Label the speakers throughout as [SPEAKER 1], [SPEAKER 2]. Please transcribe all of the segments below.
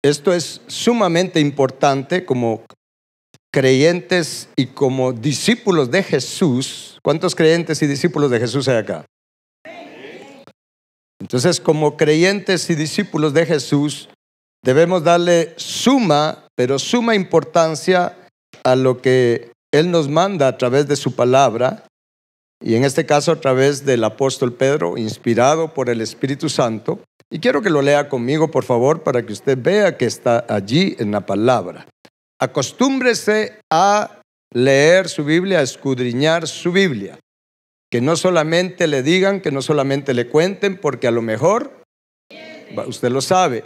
[SPEAKER 1] Esto es sumamente importante como creyentes y como discípulos de Jesús. ¿Cuántos creyentes y discípulos de Jesús hay acá? Entonces, como creyentes y discípulos de Jesús, debemos darle suma importancia a lo que Él nos manda a través de su palabra, y en este caso a través del apóstol Pedro, inspirado por el Espíritu Santo. Y quiero que lo lea conmigo, por favor, para que usted vea que está allí en la palabra. Acostúmbrese a leer su Biblia, a escudriñar su Biblia. Que no solamente le digan, que no solamente le cuenten, porque a lo mejor, usted lo sabe,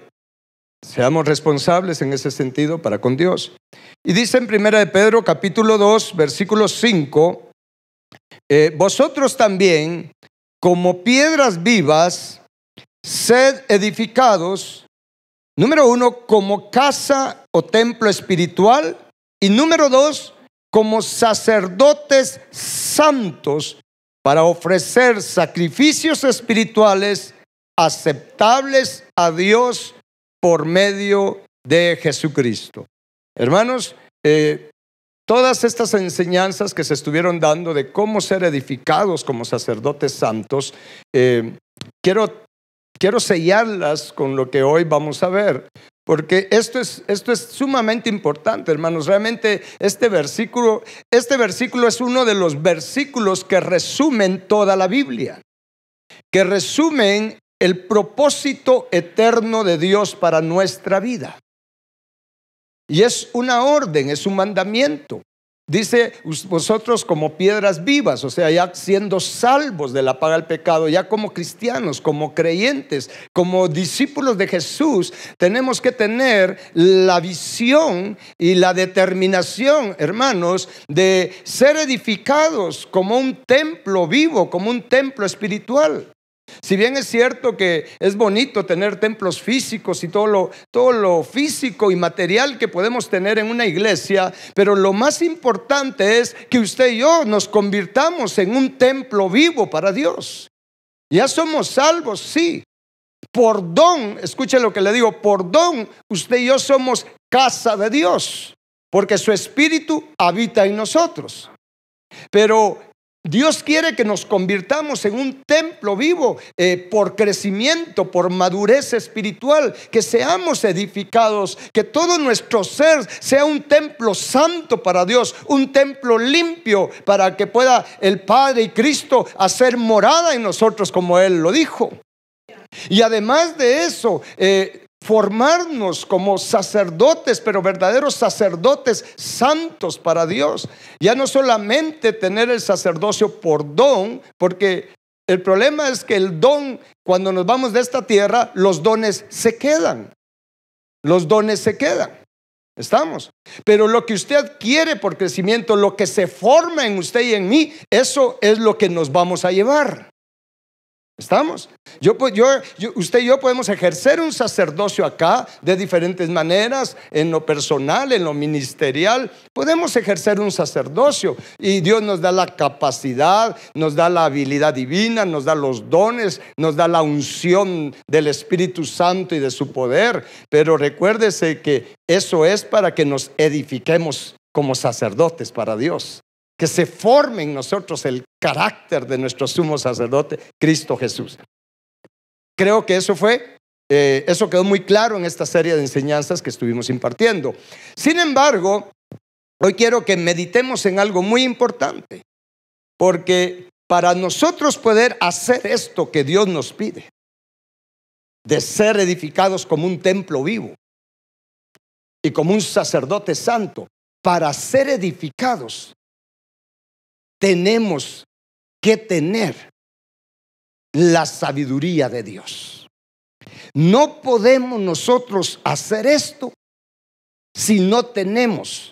[SPEAKER 1] seamos responsables en ese sentido para con Dios. Y dice en 1 de Pedro capítulo 2, versículo 5, vosotros también, como piedras vivas, sed edificados, número 1, como casa o templo espiritual, y número 2, como sacerdotes santos, para ofrecer sacrificios espirituales aceptables a Dios por medio de Jesucristo. Hermanos, todas estas enseñanzas que se estuvieron dando de cómo ser edificados como sacerdotes santos, quiero sellarlas con lo que hoy vamos a ver, porque esto es sumamente importante, hermanos. Realmente este versículo es uno de los versículos que resumen toda la Biblia, que resumen el propósito eterno de Dios para nuestra vida. Y es una orden, es un mandamiento. Dice, vosotros como piedras vivas, o sea, ya siendo salvos de la paga del pecado, ya como cristianos, como creyentes, como discípulos de Jesús, tenemos que tener la visión y la determinación, hermanos, de ser edificados como un templo vivo, como un templo espiritual. Si bien es cierto que es bonito tener templos físicos y todo lo físico y material que podemos tener en una iglesia, pero lo más importante es que usted y yo nos convirtamos en un templo vivo para Dios. Ya somos salvos, sí. Por don, escuche lo que le digo, por don usted y yo somos casa de Dios, porque su Espíritu habita en nosotros. Pero Dios quiere que nos convirtamos en un templo vivo por crecimiento, por madurez espiritual, que seamos edificados, que todo nuestro ser sea un templo santo para Dios, un templo limpio para que pueda el Padre y Cristo hacer morada en nosotros como Él lo dijo. Y además de eso, formarnos como sacerdotes, pero verdaderos sacerdotes santos para Dios. Ya no solamente tener el sacerdocio por don, porque el problema es que el don, cuando nos vamos de esta tierra, los dones se quedan. Los dones se quedan. ¿Estamos? Pero lo que usted adquiere por crecimiento, lo que se forma en usted y en mí, eso es lo que nos vamos a llevar. ¿Estamos? Usted y yo podemos ejercer un sacerdocio acá de diferentes maneras, en lo personal, en lo ministerial. Podemos ejercer un sacerdocio y Dios nos da la capacidad, nos da la habilidad divina, nos da los dones, nos da la unción del Espíritu Santo y de su poder. Pero recuérdese que eso es para que nos edifiquemos como sacerdotes para Dios. Que se forme en nosotros el carácter de nuestro sumo sacerdote, Cristo Jesús. Creo que eso quedó muy claro en esta serie de enseñanzas que estuvimos impartiendo. Sin embargo, hoy quiero que meditemos en algo muy importante, porque para nosotros poder hacer esto que Dios nos pide, de ser edificados como un templo vivo y como un sacerdote santo, para ser edificados, tenemos que tener la sabiduría de Dios. No podemos nosotros hacer esto si no tenemos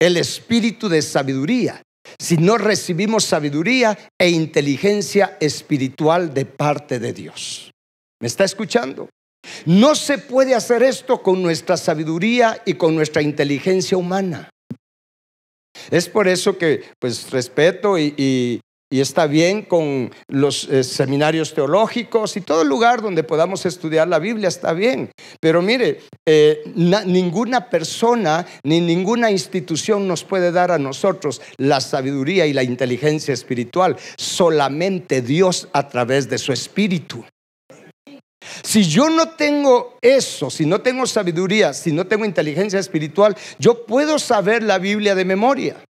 [SPEAKER 1] el espíritu de sabiduría, si no recibimos sabiduría e inteligencia espiritual de parte de Dios. ¿Me está escuchando? No se puede hacer esto con nuestra sabiduría y con nuestra inteligencia humana. Es por eso que respeto y y está bien con los seminarios teológicos y todo lugar donde podamos estudiar la Biblia está bien. Pero mire, ninguna persona ni ninguna institución nos puede dar a nosotros la sabiduría y la inteligencia espiritual. Solamente Dios a través de su Espíritu. Si yo no tengo eso, si no tengo sabiduría, si no tengo inteligencia espiritual, yo puedo saber la Biblia de memoria,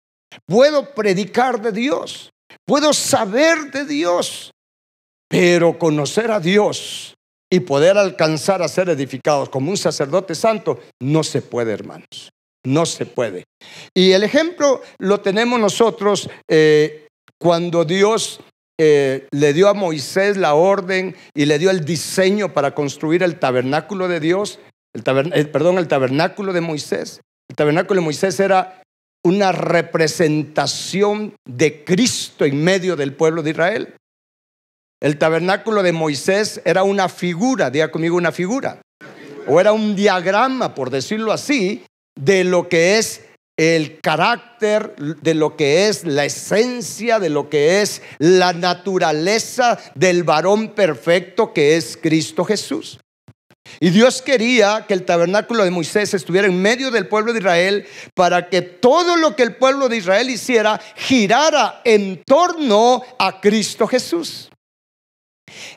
[SPEAKER 1] puedo predicar de Dios, puedo saber de Dios, pero conocer a Dios y poder alcanzar a ser edificados como un sacerdote santo, no se puede, hermanos, no se puede. Y el ejemplo lo tenemos nosotros cuando Dios le dio a Moisés la orden y le dio el diseño para construir el tabernáculo de Dios, el tabernáculo de Moisés. El tabernáculo de Moisés era una representación de Cristo en medio del pueblo de Israel. El tabernáculo de Moisés era una figura, diga conmigo una figura, o era un diagrama, por decirlo así, de lo que es el carácter, de lo que es la esencia, de lo que es la naturaleza del varón perfecto que es Cristo Jesús. Y Dios quería que el tabernáculo de Moisés estuviera en medio del pueblo de Israel para que todo lo que el pueblo de Israel hiciera girara en torno a Cristo Jesús.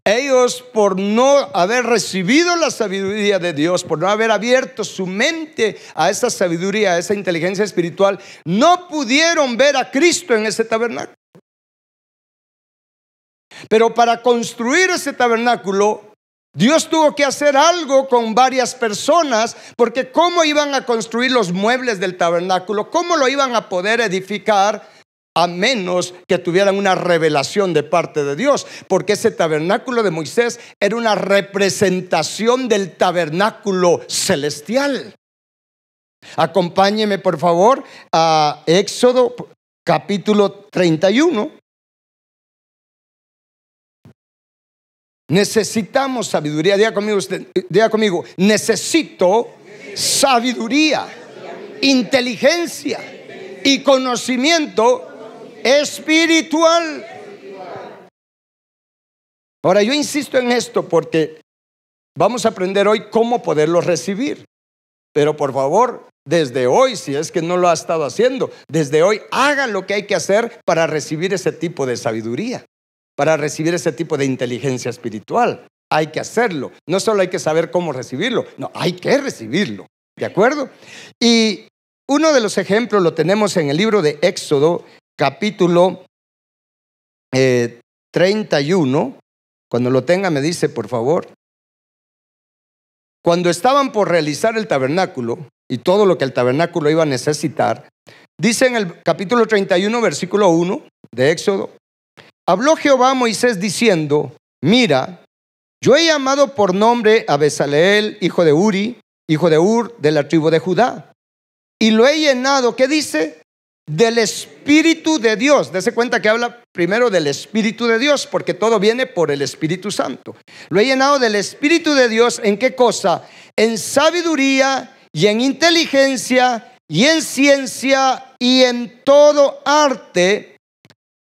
[SPEAKER 1] Ellos, por no haber recibido la sabiduría de Dios, por no haber abierto su mente a esa sabiduría, a esa inteligencia espiritual, no pudieron ver a Cristo en ese tabernáculo. Pero para construir ese tabernáculo, Dios tuvo que hacer algo con varias personas, porque ¿cómo iban a construir los muebles del tabernáculo? ¿Cómo lo iban a poder edificar? A menos que tuvieran una revelación de parte de Dios, porque ese tabernáculo de Moisés era una representación del tabernáculo celestial. Acompáñeme por favor a Éxodo capítulo 31. Necesitamos sabiduría. Diga conmigo, necesito sabiduría, inteligencia y conocimiento espiritual. Ahora yo insisto en esto porque vamos a aprender hoy cómo poderlo recibir. Pero por favor, desde hoy, si es que no lo ha estado haciendo, desde hoy haga lo que hay que hacer para recibir ese tipo de sabiduría, para recibir ese tipo de inteligencia espiritual. Hay que hacerlo. No solo hay que saber cómo recibirlo, no, hay que recibirlo. ¿De acuerdo? Y uno de los ejemplos lo tenemos en el libro de Éxodo, capítulo 31. Cuando lo tenga me dice por favor. Cuando estaban por realizar el tabernáculo y todo lo que el tabernáculo iba a necesitar, dice en el capítulo 31 versículo 1 de Éxodo: habló Jehová a Moisés diciendo: mira, yo he llamado por nombre a Bezaleel, hijo de Uri, hijo de Ur, de la tribu de Judá, y lo he llenado, ¿qué dice? Del Espíritu de Dios. Dese cuenta que habla primero del Espíritu de Dios, porque todo viene por el Espíritu Santo. Lo he llenado del Espíritu de Dios. ¿En qué cosa? En sabiduría y en inteligencia y en ciencia y en todo arte,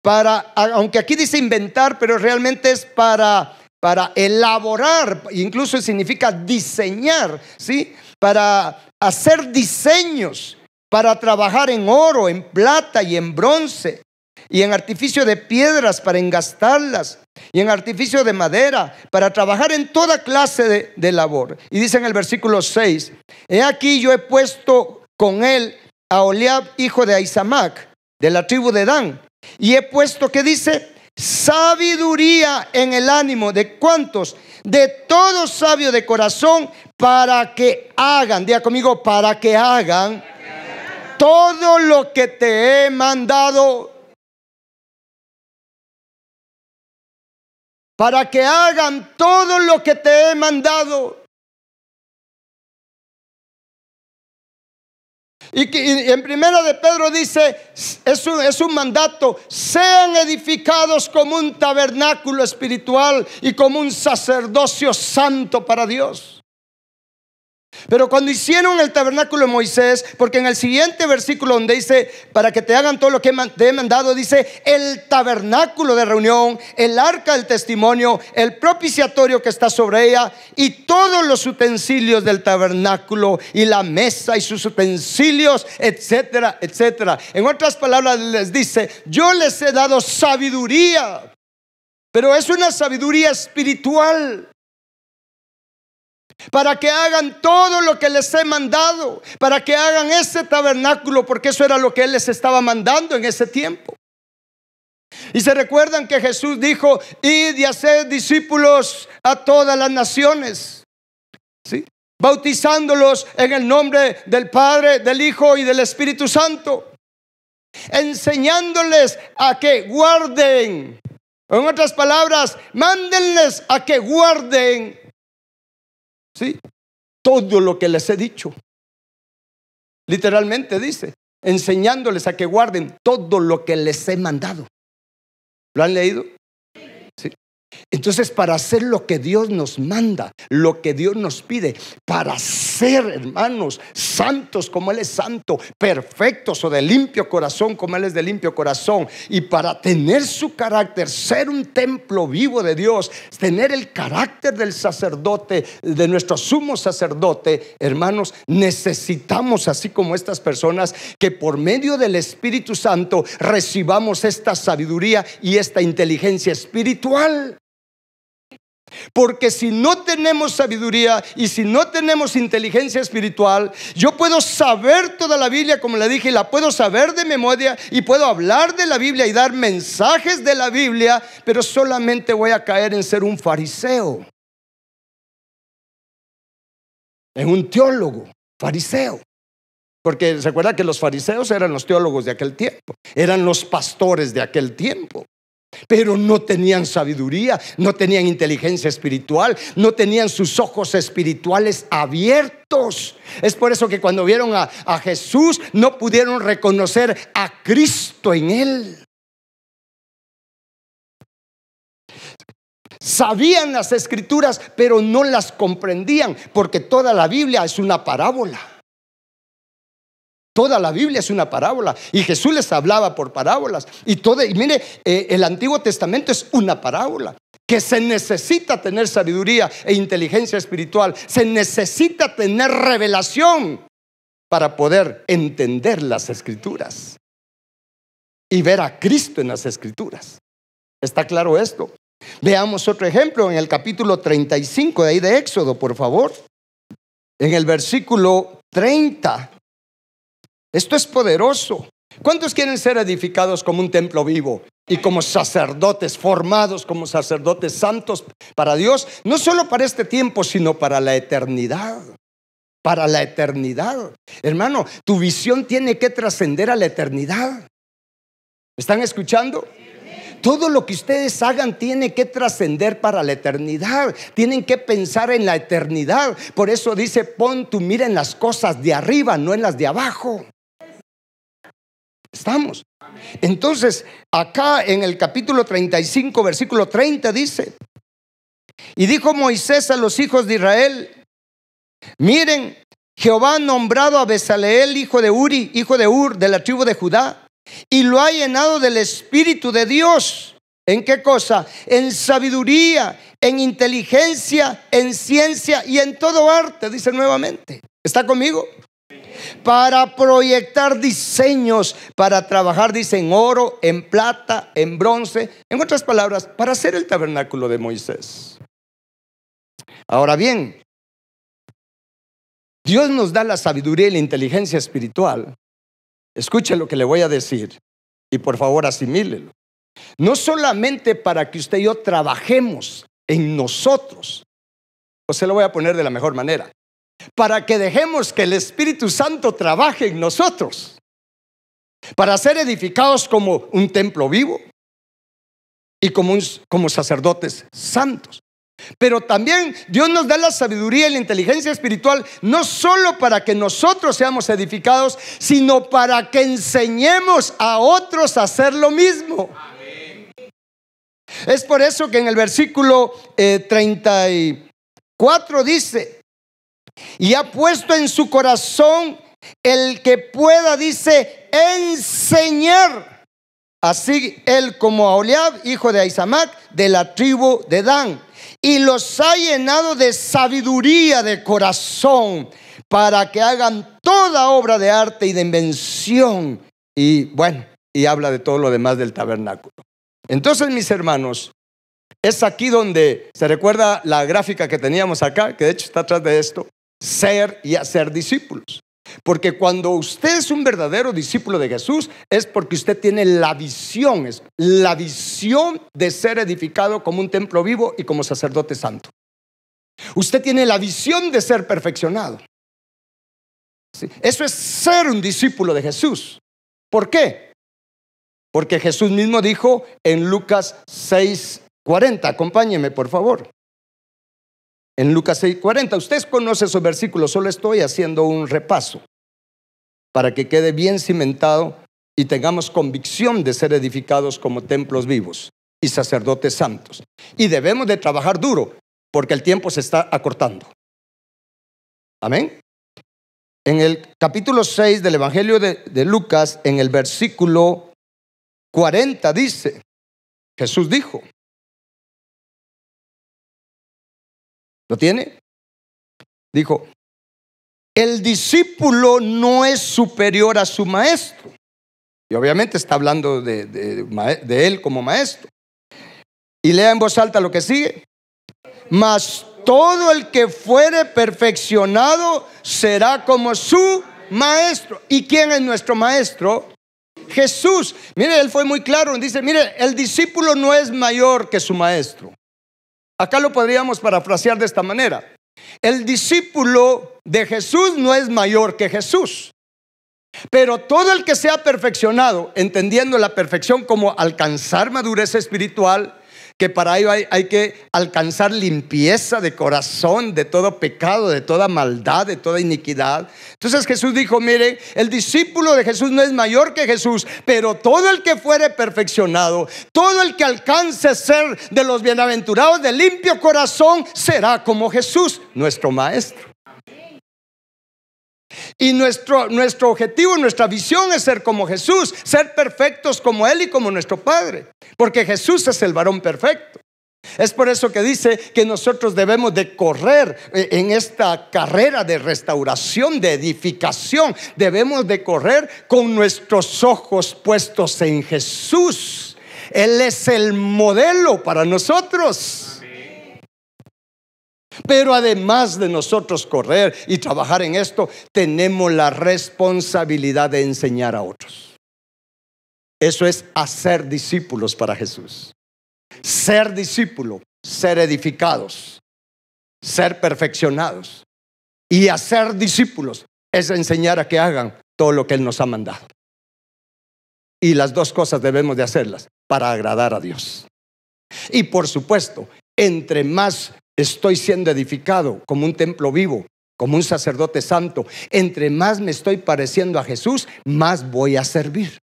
[SPEAKER 1] para, aunque aquí dice inventar, pero realmente es para elaborar, incluso significa diseñar, ¿sí? Para hacer diseños, para trabajar en oro, en plata y en bronce, y en artificio de piedras para engastarlas, y en artificio de madera, para trabajar en toda clase de labor. Y dice en el versículo 6: he aquí yo he puesto con él a Oliab, hijo de Ahisamac, de la tribu de Dan, y he puesto, ¿qué dice? Sabiduría en el ánimo de ¿cuántos? De todo sabio de corazón, para que hagan, diga conmigo, para que hagan todo lo que te he mandado. Para que hagan todo lo que te he mandado. Y en primera de Pedro dice, es un mandato: sean edificados como un tabernáculo espiritual y como un sacerdocio santo para Dios. Pero cuando hicieron el tabernáculo de Moisés, porque en el siguiente versículo donde dice, para que te hagan todo lo que te he mandado, dice, el tabernáculo de reunión, el arca del testimonio, el propiciatorio que está sobre ella y todos los utensilios del tabernáculo y la mesa y sus utensilios, etcétera, etcétera. En otras palabras les dice, yo les he dado sabiduría, pero es una sabiduría espiritual, para que hagan todo lo que les he mandado, para que hagan ese tabernáculo, porque eso era lo que Él les estaba mandando en ese tiempo. Y se recuerdan que Jesús dijo, id y haced discípulos a todas las naciones, ¿sí? Bautizándolos en el nombre del Padre, del Hijo y del Espíritu Santo, enseñándoles a que guarden, en otras palabras, mándenles a que guarden, ¿sí?, todo lo que les he dicho. Literalmente dice, enseñándoles a que guarden todo lo que les he mandado. ¿Lo han leído? Sí. Entonces, para hacer lo que Dios nos manda, lo que Dios nos pide, para ser, hermanos, santos como Él es santo, perfectos o de limpio corazón como Él es de limpio corazón, y para tener su carácter, ser un templo vivo de Dios, tener el carácter del sacerdote, de nuestro sumo sacerdote, hermanos, necesitamos, así como estas personas, que por medio del Espíritu Santo recibamos esta sabiduría y esta inteligencia espiritual. Porque si no tenemos sabiduría y si no tenemos inteligencia espiritual, yo puedo saber toda la Biblia, como le dije, y la puedo saber de memoria, y puedo hablar de la Biblia y dar mensajes de la Biblia, pero solamente voy a caer en ser un fariseo, en un teólogo fariseo. Porque se acuerda que los fariseos eran los teólogos de aquel tiempo, eran los pastores de aquel tiempo. Pero no tenían sabiduría, no tenían inteligencia espiritual, no tenían sus ojos espirituales abiertos. Es por eso que cuando vieron a Jesús no pudieron reconocer a Cristo en Él. Sabían las escrituras, pero no las comprendían, porque toda la Biblia es una parábola. Toda la Biblia es una parábola, y Jesús les hablaba por parábolas. Y mire, el Antiguo Testamento es una parábola, que se necesita tener sabiduría e inteligencia espiritual. Se necesita tener revelación para poder entender las escrituras y ver a Cristo en las escrituras. ¿Está claro esto? Veamos otro ejemplo en el capítulo 35 de ahí de Éxodo, por favor. En el versículo 30. Esto es poderoso. ¿Cuántos quieren ser edificados como un templo vivo y como sacerdotes, formados como sacerdotes santos para Dios? No solo para este tiempo, sino para la eternidad. Para la eternidad. Hermano, tu visión tiene que trascender a la eternidad. ¿Me están escuchando? Todo lo que ustedes hagan tiene que trascender para la eternidad. Tienen que pensar en la eternidad. Por eso dice, pon tu mira en las cosas de arriba, no en las de abajo. ¿Estamos? Entonces, acá en el capítulo 35, versículo 30 dice, y dijo Moisés a los hijos de Israel, miren, Jehová ha nombrado a Bezaleel, hijo de Uri, hijo de Ur, de la tribu de Judá, y lo ha llenado del Espíritu de Dios. ¿En qué cosa? En sabiduría, en inteligencia, en ciencia y en todo arte, dice nuevamente. ¿Está conmigo? Para proyectar diseños, para trabajar, dice, en oro, en plata, en bronce. En otras palabras, para hacer el tabernáculo de Moisés. Ahora bien, Dios nos da la sabiduría y la inteligencia espiritual. Escuche lo que le voy a decir y por favor asimílelo. No solamente para que usted y yo trabajemos en nosotros, o se lo voy a poner de la mejor manera, para que dejemos que el Espíritu Santo trabaje en nosotros, para ser edificados como un templo vivo y como sacerdotes santos. Pero también Dios nos da la sabiduría y la inteligencia espiritual, no solo para que nosotros seamos edificados, sino para que enseñemos a otros a hacer lo mismo. Amén. Es por eso que en el versículo 34 dice, y ha puesto en su corazón el que pueda, dice, enseñar. Así él como a Oholiab, hijo de Ahisamac, de la tribu de Dan. Y los ha llenado de sabiduría de corazón para que hagan toda obra de arte y de invención. Y bueno, y habla de todo lo demás del tabernáculo. Entonces, mis hermanos, es aquí donde se recuerda la gráfica que teníamos acá, que de hecho está atrás de esto: ser y hacer discípulos. Porque cuando usted es un verdadero discípulo de Jesús, es porque usted tiene la visión de ser edificado como un templo vivo y como sacerdote santo. Usted tiene la visión de ser perfeccionado. ¿Sí? Eso es ser un discípulo de Jesús. ¿Por qué? Porque Jesús mismo dijo en Lucas 6:40, acompáñeme por favor. En Lucas 6:40, usted conoce esos versículos, solo estoy haciendo un repaso para que quede bien cimentado y tengamos convicción de ser edificados como templos vivos y sacerdotes santos. Y debemos de trabajar duro, porque el tiempo se está acortando. Amén. En el capítulo 6 del Evangelio de Lucas, en el versículo 40 dice, Jesús dijo, ¿lo tiene? Dijo, el discípulo no es superior a su maestro. Y obviamente está hablando de él como maestro. Y lea en voz alta lo que sigue. Mas todo el que fuere perfeccionado será como su maestro. ¿Y quién es nuestro maestro? Jesús. Mire, él fue muy claro. Dice, mire, el discípulo no es mayor que su maestro. Acá lo podríamos parafrasear de esta manera. El discípulo de Jesús no es mayor que Jesús. Pero todo el que sea perfeccionado, entendiendo la perfección como alcanzar madurez espiritual, que para ello hay que alcanzar limpieza de corazón, de todo pecado, de toda maldad, de toda iniquidad. Entonces Jesús dijo, mire, el discípulo de Jesús no es mayor que Jesús, pero todo el que fuere perfeccionado, todo el que alcance ser de los bienaventurados de limpio corazón, será como Jesús, nuestro maestro. Y nuestro objetivo, nuestra visión es ser como Jesús, ser perfectos como Él y como nuestro Padre, porque Jesús es el varón perfecto. Es por eso que dice que nosotros debemos de correr en esta carrera de restauración, de edificación. Debemos de correr con nuestros ojos puestos en Jesús. Él es el modelo para nosotros. Pero además de nosotros correr y trabajar en esto, tenemos la responsabilidad de enseñar a otros. Eso es hacer discípulos para Jesús. Ser discípulo, ser edificados, ser perfeccionados. Y hacer discípulos es enseñar a que hagan todo lo que Él nos ha mandado. Y las dos cosas debemos de hacerlas para agradar a Dios. Y por supuesto, entre más estoy siendo edificado como un templo vivo, como un sacerdote santo, entre más me estoy pareciendo a Jesús, más voy a servir.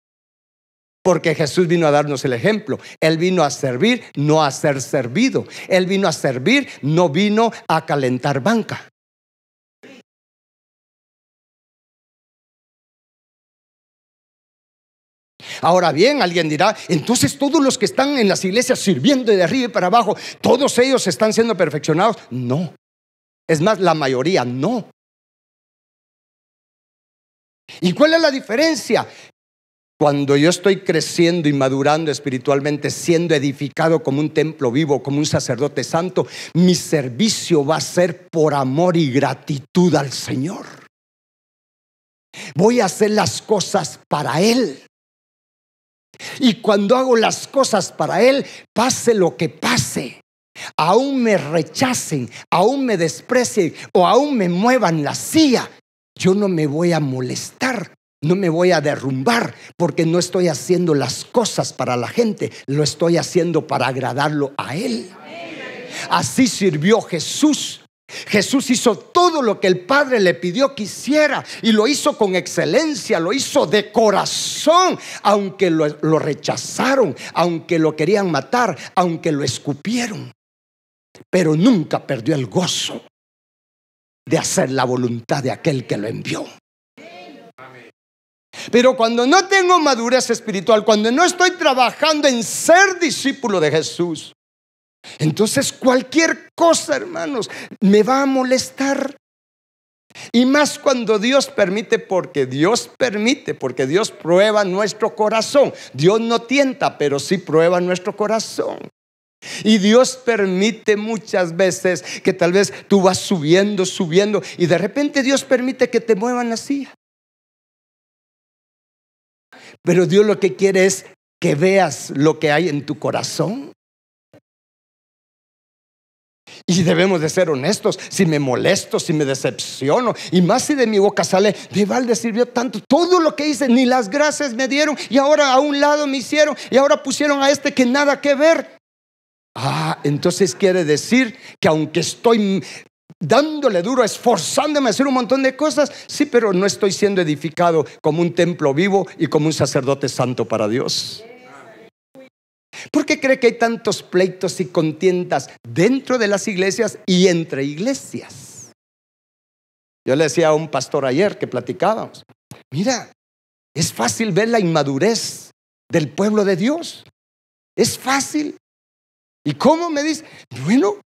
[SPEAKER 1] Porque Jesús vino a darnos el ejemplo. Él vino a servir, no a ser servido. Él vino a servir, no vino a calentar banca. Ahora bien, alguien dirá, entonces todos los que están en las iglesias sirviendo de arriba y para abajo, ¿todos ellos están siendo perfeccionados? No. Es más, la mayoría no. ¿Y cuál es la diferencia? Cuando yo estoy creciendo y madurando espiritualmente, siendo edificado como un templo vivo, como un sacerdote santo, mi servicio va a ser por amor y gratitud al Señor. Voy a hacer las cosas para Él. Y cuando hago las cosas para Él, pase lo que pase, aún me rechacen, aún me desprecien o aún me muevan la silla, yo no me voy a molestar, no me voy a derrumbar, porque no estoy haciendo las cosas para la gente, lo estoy haciendo para agradarlo a Él. Así sirvió Jesús. Jesús hizo todo lo que el Padre le pidió que hiciera, y lo hizo con excelencia, lo hizo de corazón, aunque lo rechazaron, aunque lo querían matar, aunque lo escupieron, pero nunca perdió el gozo. de hacer la voluntad de aquel que lo envió. Pero cuando no tengo madurez espiritual, cuando no estoy trabajando en ser discípulo de Jesús, entonces cualquier cosa, hermanos, me va a molestar. Y más cuando Dios permite, porque Dios prueba nuestro corazón. Dios no tienta, pero sí prueba nuestro corazón. Y Dios permite muchas veces que tal vez tú vas subiendo y de repente Dios permite que te muevan la silla. Pero Dios lo que quiere es que veas lo que hay en tu corazón. Y debemos de ser honestos. Si me molesto, si me decepciono, y más si de mi boca sale: de balde sirvió tanto, todo lo que hice, ni las gracias me dieron, y ahora a un lado me hicieron, y ahora pusieron a este que nada que ver. Entonces quiere decir que aunque estoy dándole duro, esforzándome a hacer un montón de cosas, sí, pero no estoy siendo edificado como un templo vivo y como un sacerdote santo para Dios. ¿Por qué cree que hay tantos pleitos y contiendas dentro de las iglesias y entre iglesias? Yo le decía a un pastor ayer que platicábamos: mira, es fácil ver la inmadurez del pueblo de Dios. Es fácil. ¿Y cómo? Me dice: bueno,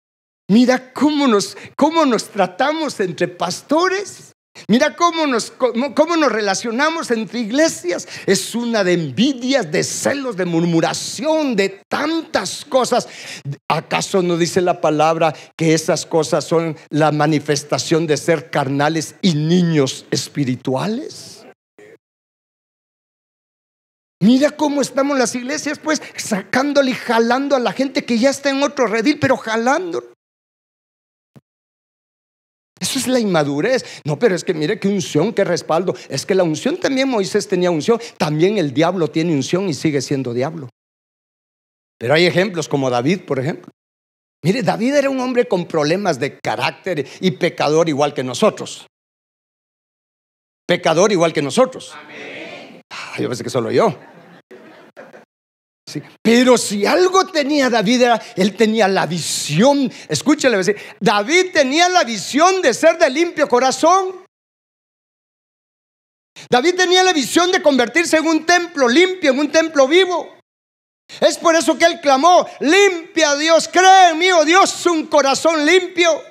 [SPEAKER 1] mira cómo nos tratamos entre pastores. Mira cómo nos relacionamos entre iglesias. Es una de envidias, de celos, de murmuración, de tantas cosas. ¿Acaso no dice la palabra que esas cosas son la manifestación de ser carnales y niños espirituales? Mira cómo estamos las iglesias, pues, sacándole y jalando a la gente que ya está en otro redil, pero jalando. Eso es la inmadurez. No, pero es que mire qué unción, qué respaldo. Es que la unción también, Moisés tenía unción. También el diablo tiene unción y sigue siendo diablo. Pero hay ejemplos como David, por ejemplo. Mire, David era un hombre con problemas de carácter y pecador igual que nosotros. Pecador igual que nosotros. Yo pensé que solo yo. Sí. Pero si algo tenía David, él tenía la visión. Escúchale, David tenía la visión de ser de limpio corazón. David tenía la visión de convertirse en un templo limpio, en un templo vivo. Es por eso que él clamó: limpia, Dios, crea en mí, oh Dios, un corazón limpio.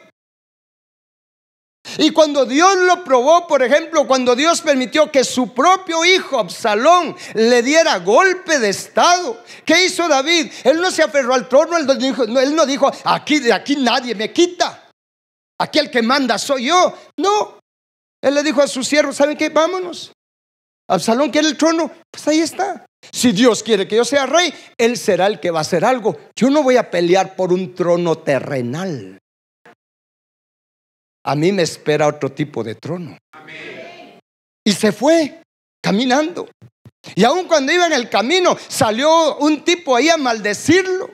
[SPEAKER 1] Y cuando Dios lo probó, por ejemplo, cuando Dios permitió que su propio hijo Absalón le diera golpe de estado, ¿qué hizo David? Él no se aferró al trono, él no dijo: de aquí nadie me quita, aquí el que manda soy yo. No, él le dijo a sus siervos: ¿saben qué? Vámonos. Absalón quiere el trono, pues ahí está. Si Dios quiere que yo sea rey, él será el que va a hacer algo. Yo no voy a pelear por un trono terrenal. A mí me espera otro tipo de trono. Amén. Y se fue caminando. Y aun cuando iba en el camino, salió un tipo ahí a maldecirlo.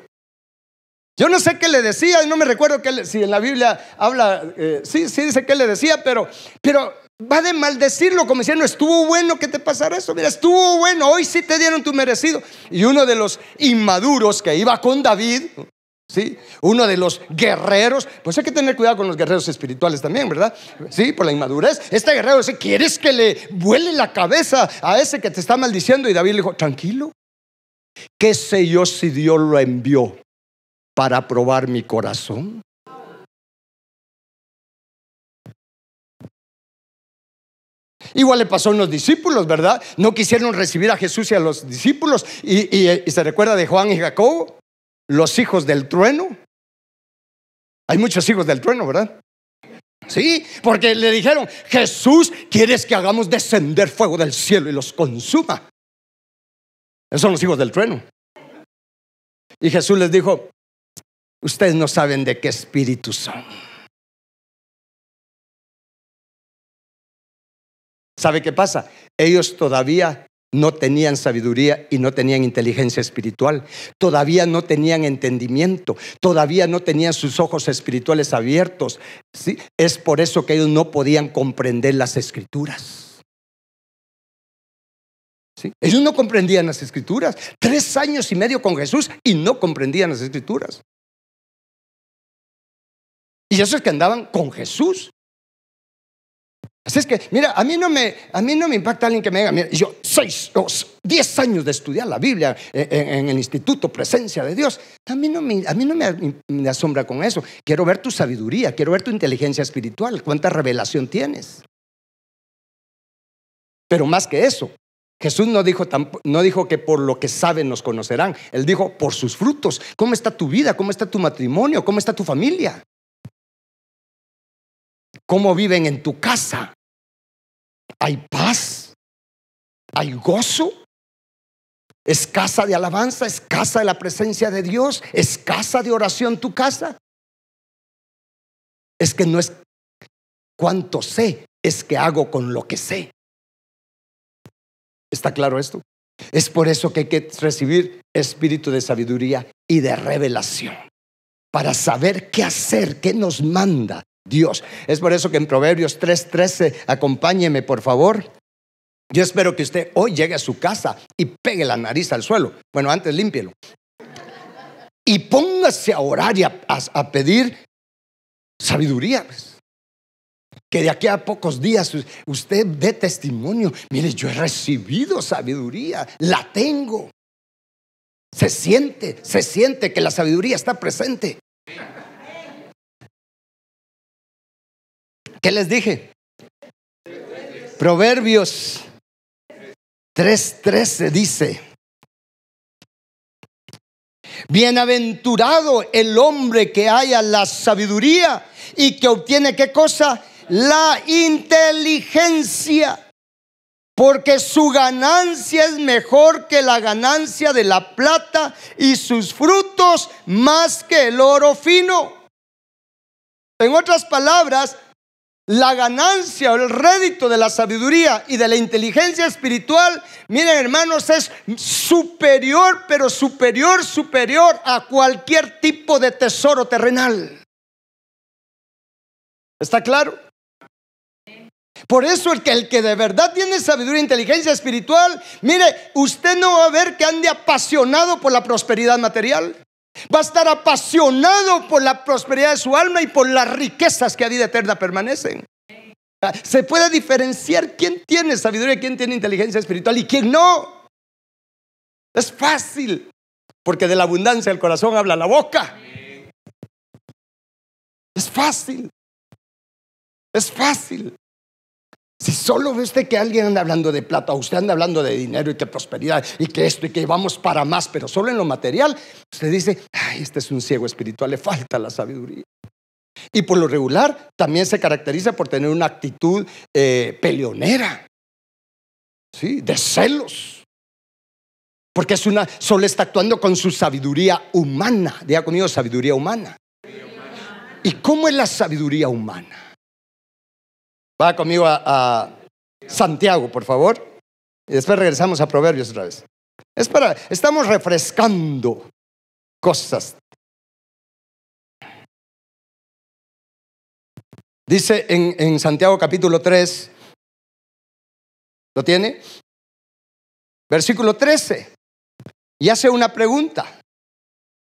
[SPEAKER 1] Yo no sé qué le decía, no me recuerdo si en la Biblia habla, sí dice qué le decía, pero va de maldecirlo como diciendo: estuvo bueno que te pasara eso, mira, estuvo bueno, hoy sí te dieron tu merecido. Y uno de los inmaduros que iba con David, ¿sí? Uno de los guerreros, pues hay que tener cuidado con los guerreros espirituales también, ¿verdad? Sí, por la inmadurez. Este guerrero dice: ¿quieres que le vuele la cabeza a ese que te está maldiciendo? Y David le dijo: tranquilo, ¿qué sé yo si Dios lo envió para probar mi corazón? Igual le pasó a unos discípulos, ¿verdad? No quisieron recibir a Jesús y a los discípulos. Y se recuerda de Juan y Jacobo, los hijos del trueno. Hay muchos hijos del trueno, ¿verdad? Sí, porque le dijeron: Jesús, ¿quieres que hagamos descender fuego del cielo y los consuma? Esos son los hijos del trueno. Y Jesús les dijo: ustedes no saben de qué espíritu son. ¿Sabe qué pasa? Ellos todavía no tenían sabiduría y no tenían inteligencia espiritual. Todavía no tenían entendimiento. Todavía no tenían sus ojos espirituales abiertos. ¿Sí? Es por eso que ellos no podían comprender las escrituras. ¿Sí? Ellos no comprendían las escrituras. 3 años y medio con Jesús y no comprendían las escrituras. Y eso es que andaban con Jesús. Así es que, mira, a mí no me impacta alguien que me diga, mira, yo 10 años de estudiar la Biblia en el Instituto Presencia de Dios. A mí no me asombra con eso. Quiero ver tu sabiduría, quiero ver tu inteligencia espiritual, cuánta revelación tienes. Pero más que eso, Jesús no dijo que por lo que saben nos conocerán. Él dijo por sus frutos. ¿Cómo está tu vida? ¿Cómo está tu matrimonio? ¿Cómo está tu familia? ¿Cómo viven en tu casa? ¿Hay paz? ¿Hay gozo? ¿Es casa de alabanza? ¿Es casa de la presencia de Dios? ¿Es casa de oración tu casa? Es que no es cuánto sé, es que hago con lo que sé. ¿Está claro esto? Es por eso que hay que recibir espíritu de sabiduría y de revelación para saber qué hacer, qué nos manda Dios. Es por eso que en Proverbios 3:13, acompáñeme por favor. Yo espero que usted hoy llegue a su casa y pegue la nariz al suelo. Bueno, antes límpielo. Y póngase a orar y a pedir sabiduría. Que de aquí a pocos días usted dé testimonio. Mire, yo he recibido sabiduría, la tengo. Se siente que la sabiduría está presente. ¿Qué les dije? Proverbios 3:13 dice: bienaventurado el hombre que haya la sabiduría y que obtiene, ¿qué cosa? La inteligencia, porque su ganancia es mejor que la ganancia de la plata y sus frutos más que el oro fino. En otras palabras, la ganancia o el rédito de la sabiduría y de la inteligencia espiritual, miren hermanos, es superior, pero superior a cualquier tipo de tesoro terrenal. ¿Está claro? Por eso el que de verdad tiene sabiduría e inteligencia espiritual, mire, usted no va a ver que ande apasionado por la prosperidad material. Va a estar apasionado por la prosperidad de su alma y por las riquezas que a vida eterna permanecen. Se puede diferenciar quién tiene sabiduría, quién tiene inteligencia espiritual y quién no. Es fácil, porque de la abundancia del corazón habla la boca. Es fácil. Es fácil. Si solo ve usted que alguien anda hablando de plata, o usted anda hablando de dinero y que prosperidad y que esto y que vamos para más, pero solo en lo material, usted dice, ay, este es un ciego espiritual, le falta la sabiduría. Y por lo regular también se caracteriza por tener una actitud peleonera, ¿sí? De celos, porque solo está actuando con su sabiduría humana. Diga conmigo, sabiduría humana. ¿Y cómo es la sabiduría humana? Va conmigo a Santiago, por favor. Y después regresamos a Proverbios otra vez. Estamos refrescando cosas. Dice en Santiago capítulo 3, ¿lo tiene? Versículo 13. Y hace una pregunta.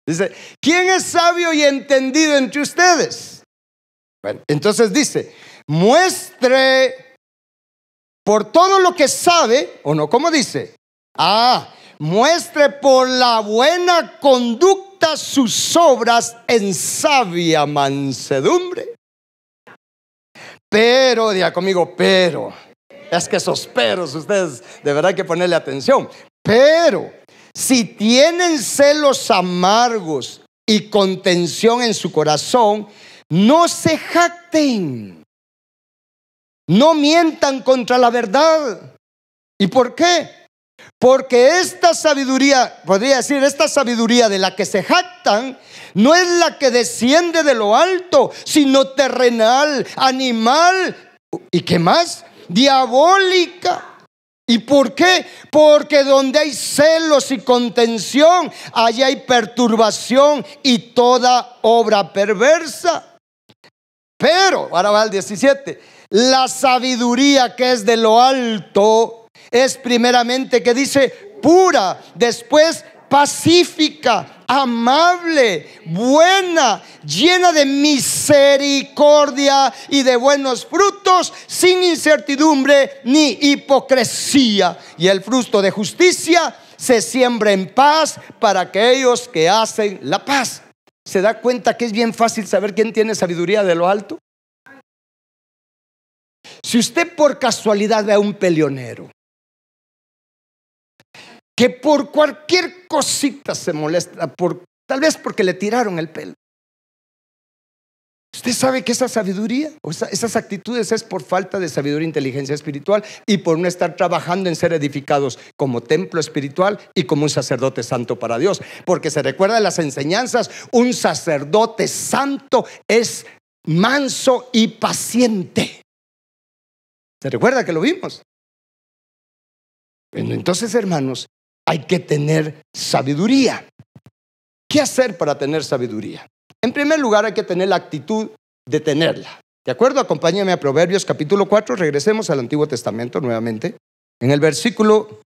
[SPEAKER 1] Dice, ¿quién es sabio y entendido entre ustedes? Bueno, entonces dice, muestre por todo lo que sabe, ¿o no? ¿Cómo dice? Muestre por la buena conducta sus obras en sabia mansedumbre. Pero, diga conmigo, pero. Es que esos peros, ustedes de verdad hay que ponerle atención. Pero, si tienen celos amargos y contención en su corazón, no se jacten. No mientan contra la verdad. ¿Y por qué? Porque esta sabiduría, podría decir, esta sabiduría de la que se jactan, no es la que desciende de lo alto, sino terrenal, animal, ¿y qué más? Diabólica. ¿Y por qué? Porque donde hay celos y contención, allá hay perturbación y toda obra perversa. Pero, ahora va al 17, la sabiduría que es de lo alto es primeramente, que dice, pura, después pacífica, amable, buena, llena de misericordia y de buenos frutos, sin incertidumbre ni hipocresía. Y el fruto de justicia se siembra en paz para aquellos que hacen la paz. ¿Se da cuenta que es bien fácil saber quién tiene sabiduría de lo alto? Si usted por casualidad ve a un peleonero que por cualquier cosita se molesta, tal vez porque le tiraron el pelo, usted sabe que esa sabiduría o esas actitudes es por falta de sabiduría e inteligencia espiritual, y por no estar trabajando en ser edificados como templo espiritual y como un sacerdote santo para Dios. Porque se recuerda de las enseñanzas, un sacerdote santo es manso y paciente. ¿Se recuerda que lo vimos? Bueno, entonces, hermanos, hay que tener sabiduría. ¿Qué hacer para tener sabiduría? En primer lugar, hay que tener la actitud de tenerla. ¿De acuerdo? Acompáñame a Proverbios capítulo 4. Regresemos al Antiguo Testamento nuevamente. En el versículo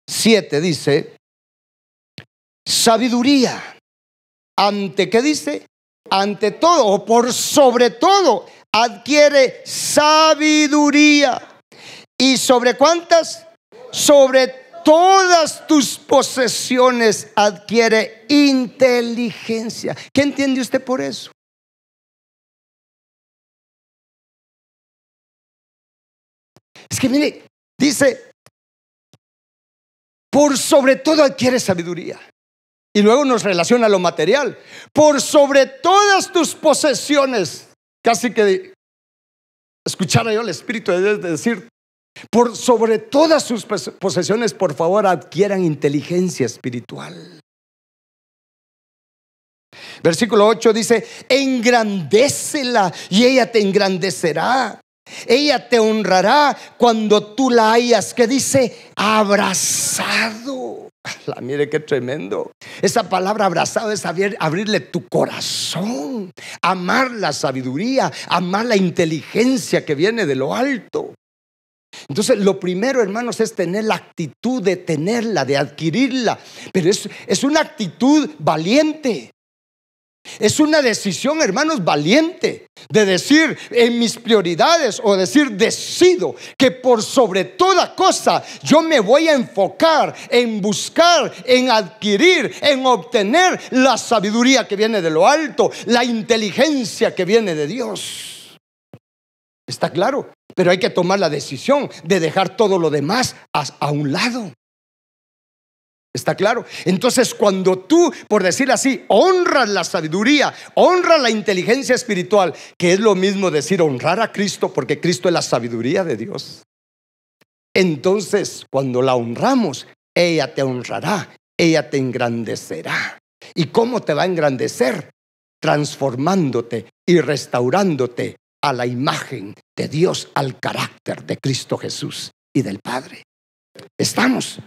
[SPEAKER 1] 7 dice: sabiduría, ante, ¿qué dice? Ante todo, o por sobre todo, adquiere sabiduría. ¿Y sobre cuántas? Sobre todas tus posesiones adquiere inteligencia. ¿Qué entiende usted por eso? Es que mire, dice, por sobre todo adquiere sabiduría. Y luego nos relaciona a lo material. Por sobre todas tus posesiones. Casi que escuchara yo el Espíritu de Dios decir: por sobre todas sus posesiones, por favor, adquieran inteligencia espiritual. Versículo 8 dice: engrandécela y ella te engrandecerá. Ella te honrará cuando tú la hayas, ¿qué dice? Abrazado. Mire qué tremendo. Esa palabra abrazado es abrirle tu corazón, amar la sabiduría, amar la inteligencia que viene de lo alto. Entonces, lo primero, hermanos, es tener la actitud de tenerla, de adquirirla. Pero es una actitud valiente. Es una decisión, hermanos, valiente, de decir en mis prioridades, o decir decido que por sobre toda cosa yo me voy a enfocar en buscar, en adquirir, en obtener la sabiduría que viene de lo alto, la inteligencia que viene de Dios. ¿Está claro? Pero hay que tomar la decisión de dejar todo lo demás a un lado. ¿Está claro? Entonces, cuando tú, por decir así, honras la sabiduría, honras la inteligencia espiritual, que es lo mismo decir honrar a Cristo, porque Cristo es la sabiduría de Dios. Entonces, cuando la honramos, ella te honrará, ella te engrandecerá. ¿Y cómo te va a engrandecer? Transformándote y restaurándote a la imagen de Dios, al carácter de Cristo Jesús y del Padre. ¿Estamos?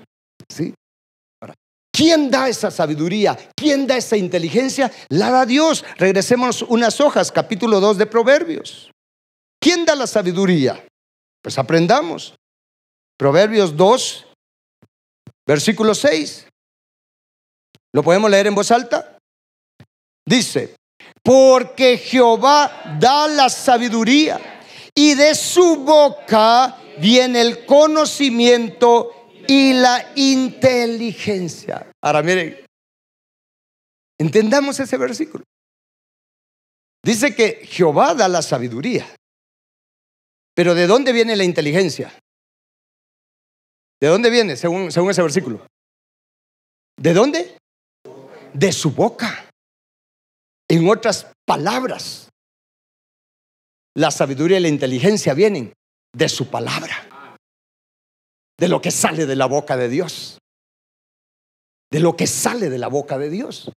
[SPEAKER 1] ¿Sí? ¿Quién da esa sabiduría? ¿Quién da esa inteligencia? La da Dios. Regresemos unas hojas, capítulo 2 de Proverbios. ¿Quién da la sabiduría? Pues aprendamos. Proverbios 2, versículo 6. ¿Lo podemos leer en voz alta? Dice: porque Jehová da la sabiduría, y de su boca viene el conocimiento y la inteligencia. Ahora miren, entendamos ese versículo. Dice que Jehová da la sabiduría, pero ¿de dónde viene la inteligencia? ¿De dónde viene según ese versículo? ¿De dónde? De su boca. En otras palabras, la sabiduría y la inteligencia vienen de su palabra, de lo que sale de la boca de Dios, de lo que sale de la boca de Dios.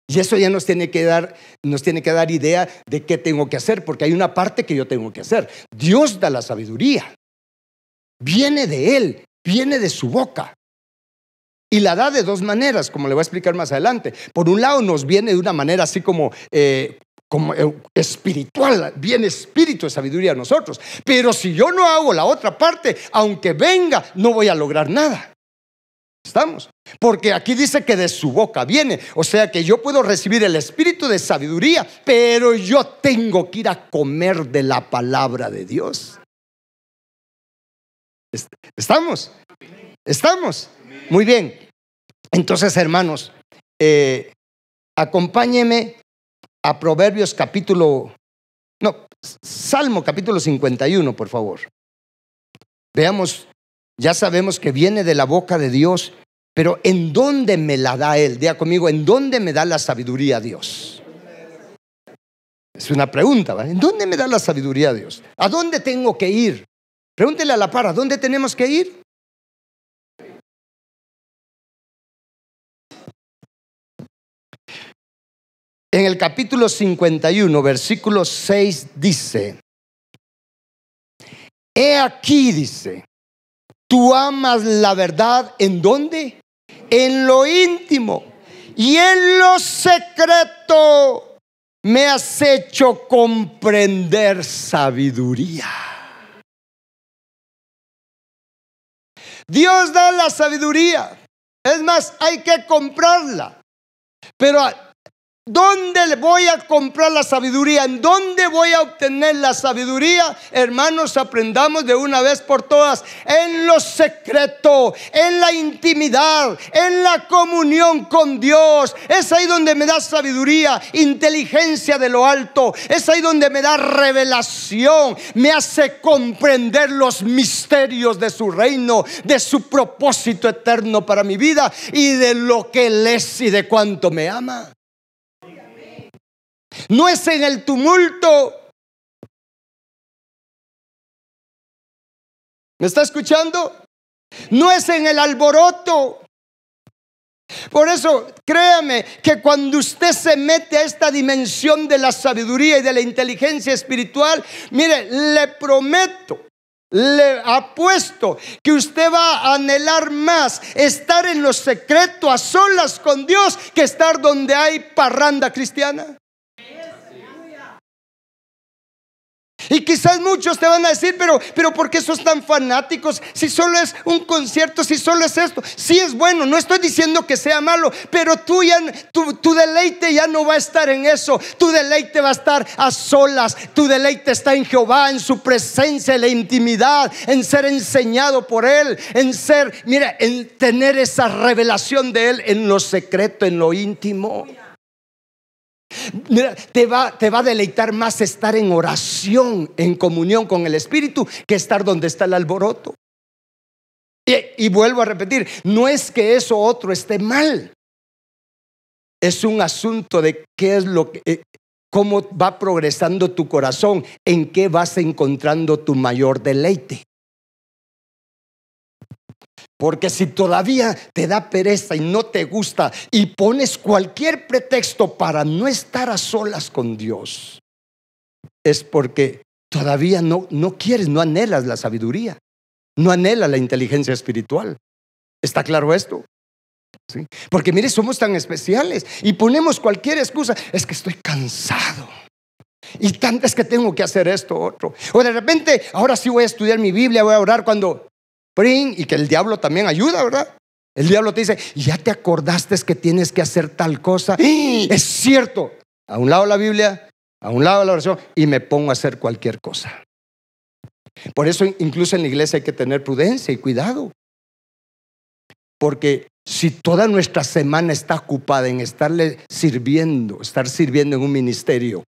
[SPEAKER 1] Y eso ya nos tiene que dar idea de qué tengo que hacer, porque hay una parte que yo tengo que hacer. Dios da la sabiduría, viene de Él, viene de su boca, y la da de dos maneras, como le voy a explicar más adelante. Por un lado, nos viene de una manera así como espiritual, viene espíritu de sabiduría a nosotros. Pero si yo no hago la otra parte, aunque venga, no voy a lograr nada. ¿Estamos? Porque aquí dice que de su boca viene. O sea que yo puedo recibir el espíritu de sabiduría, pero yo tengo que ir a comer de la palabra de Dios. ¿Estamos? ¿Estamos? Muy bien. Entonces, hermanos, acompáñenme a Proverbios Salmo capítulo 51, por favor. Veamos, ya sabemos que viene de la boca de Dios, pero ¿en dónde me la da Él? Diga conmigo, ¿en dónde me da la sabiduría Dios? Es una pregunta, ¿vale? ¿En dónde me da la sabiduría Dios? ¿A dónde tengo que ir? Pregúntele a la par, ¿a dónde tenemos que ir? En el capítulo 51, versículo 6 dice: he aquí, dice, tú amas la verdad, ¿en dónde? En lo íntimo, y en lo secreto me has hecho comprender sabiduría. Dios da la sabiduría. Es más, hay que comprarla. Pero ¿dónde voy a comprar la sabiduría? ¿En dónde voy a obtener la sabiduría? Hermanos, aprendamos de una vez por todas. En lo secreto, en la intimidad, en la comunión con Dios. Es ahí donde me da sabiduría, inteligencia de lo alto. Es ahí donde me da revelación. Me hace comprender los misterios de su reino, de su propósito eterno para mi vida y de lo que Él es y de cuánto me ama. No es en el tumulto. ¿Me está escuchando? No es en el alboroto. Por eso, créame que cuando usted se mete a esta dimensión de la sabiduría y de la inteligencia espiritual, mire, le prometo, le apuesto que usted va a anhelar más estar en lo secreto, a solas con Dios, que estar donde hay parranda cristiana. Y quizás muchos te van a decir, pero ¿por qué sos tan fanáticos? Si solo es un concierto, si solo es esto. Sí es bueno, no estoy diciendo que sea malo, pero tu deleite ya no va a estar en eso. Tu deleite va a estar a solas. Tu deleite está en Jehová, en su presencia, en la intimidad, en ser enseñado por Él, en tener esa revelación de Él en lo secreto, en lo íntimo. Mira, te va a deleitar más estar en oración, en comunión con el Espíritu, que estar donde está el alboroto. Y vuelvo a repetir, no es que eso otro esté mal. Es un asunto de qué es cómo va progresando tu corazón, en qué vas encontrando tu mayor deleite. Porque si todavía te da pereza y no te gusta y pones cualquier pretexto para no estar a solas con Dios, es porque todavía no quieres, no anhelas la sabiduría, no anhelas la inteligencia espiritual. ¿Está claro esto? ¿Sí? Porque mire, somos tan especiales y ponemos cualquier excusa. Es que estoy cansado. Y es que tengo que hacer esto, otro. O de repente, ahora sí voy a estudiar mi Biblia, voy a orar cuando... Y que el diablo también ayuda, ¿verdad? El diablo te dice, ¿ya te acordaste que tienes que hacer tal cosa? Es cierto. A un lado la Biblia, a un lado la oración, y me pongo a hacer cualquier cosa. Por eso incluso en la iglesia hay que tener prudencia y cuidado. Porque si toda nuestra semana está ocupada en estar sirviendo en un ministerio,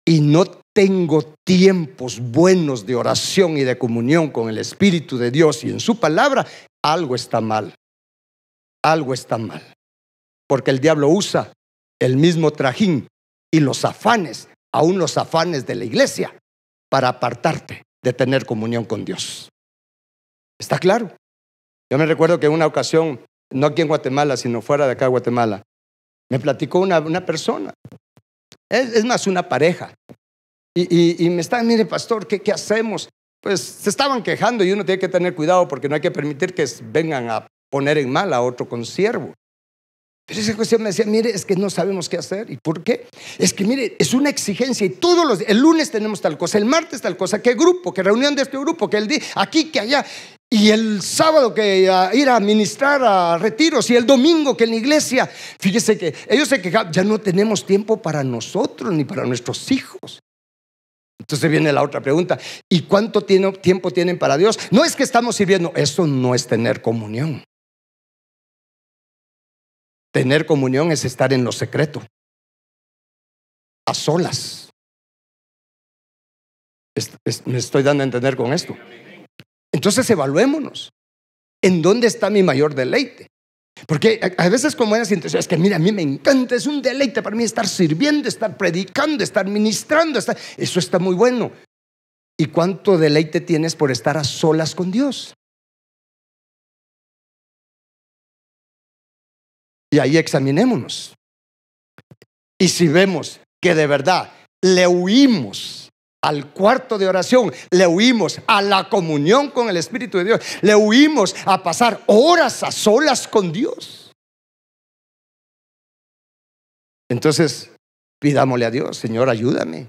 [SPEAKER 1] y no tengo tiempos buenos de oración y de comunión con el Espíritu de Dios y en su palabra, algo está mal. Algo está mal. Porque el diablo usa el mismo trajín y los afanes, aún los afanes de la iglesia, para apartarte de tener comunión con Dios. ¿Está claro? Yo me recuerdo que en una ocasión, no aquí en Guatemala, sino fuera de acá de Guatemala, me platicó una persona. Es más, una pareja. Y me estaban, mire pastor, ¿qué hacemos? Pues se estaban quejando y uno tiene que tener cuidado porque no hay que permitir que vengan a poner en mal a otro consiervo. Pero esa cuestión me decía, mire, es que no sabemos qué hacer. ¿Y por qué? Es que mire, es una exigencia y el lunes tenemos tal cosa, el martes tal cosa, qué grupo, qué reunión de este grupo, que el día, aquí, que allá. Y el sábado que ir a ministrar a retiros, y el domingo que en la iglesia. Fíjese que ellos se quejaban, ya no tenemos tiempo para nosotros ni para nuestros hijos. Entonces viene la otra pregunta: ¿y cuánto tiempo tienen para Dios? No es que estamos sirviendo, eso no es tener comunión. Tener comunión es estar en lo secreto, a solas. Me estoy dando a entender con esto. Entonces evaluémonos. ¿En dónde está mi mayor deleite? Porque a veces con buenas intenciones, es que mira, a mí me encanta, es un deleite para mí estar sirviendo, estar predicando, estar ministrando, eso está muy bueno. ¿Y cuánto deleite tienes por estar a solas con Dios? Y ahí examinémonos. Y si vemos que de verdad le huimos al cuarto de oración, le huimos a la comunión con el Espíritu de Dios, le huimos a pasar horas a solas con Dios, entonces pidámosle a Dios: Señor, ayúdame,